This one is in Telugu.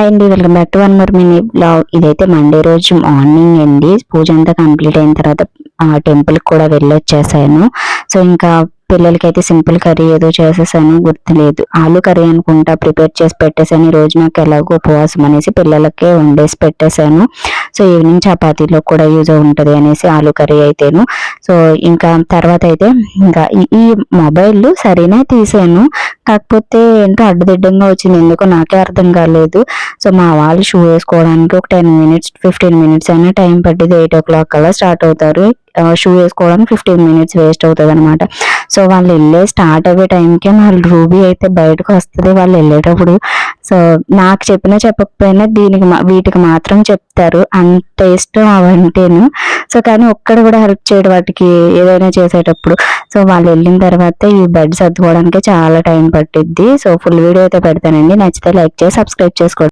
హాయ్ అండి, welcome back to one more mini blog. ఇదైతే మండే రోజు మార్నింగ్ అండి. పూజ అంతా కంప్లీట్ అయిన తర్వాత టెంపుల్కి కూడా వెళ్ళొచ్చేసాను. సో ఇంకా పిల్లలకైతే సింపుల్ కర్రీ ఏదో చేసేసాను, గుర్తులేదు. ఆలు కర్రీ అనుకుంటా ప్రిపేర్ చేసి పెట్టేసాను. ఈ రోజు నాకు ఎలాగో ఉపవాసం అనేసి పిల్లలకే వండేసి పెట్టేశాను. సో ఈవినింగ్ చపాతీలో కూడా యూజ్ ఉంటుంది అనేసి ఆలు కర్రీ అయితేను. సో ఇంకా తర్వాత అయితే ఇంకా ఈ మొబైల్ సరేనే తీసాను, కాకపోతే ఏంటో అడ్డదిడ్డంగా వచ్చింది, ఎందుకో నాకే అర్థం కాలేదు. సో మా వాళ్ళు షూ వేసుకోవడానికి ఒక 10 మినిట్స్ 15 మినిట్స్ అయినా టైం పట్టింది. 8 o'clock కల్లా స్టార్ట్ అవుతారు. షూ వేసుకోవడానికి 15 మినిట్స్ వేస్ట్ అవుతుంది అనమాట. సో వాళ్ళు స్టార్ట్ అయ్యే టైంకే వాళ్ళు రూబీ అయితే బయటకు వస్తుంది వాళ్ళు వెళ్ళేటప్పుడు. సో నాకు చెప్పినా చెప్పకపోయినా వీటికి మాత్రం చెప్తారు, అంత ఇష్టం అవంటేను. సో కానీ ఒక్కడ కూడా హెల్ప్ చేయడం వాటికి ఏదైనా చేసేటప్పుడు. సో వాళ్ళు వెళ్ళిన తర్వాత ఈ బెడ్ సర్దుకోవడానికి చాలా టైం పట్టిద్ది. సో ఫుల్ వీడియో అయితే పెడతానండి, నచ్చితే లైక్ చేసి సబ్స్క్రైబ్ చేసుకోండి.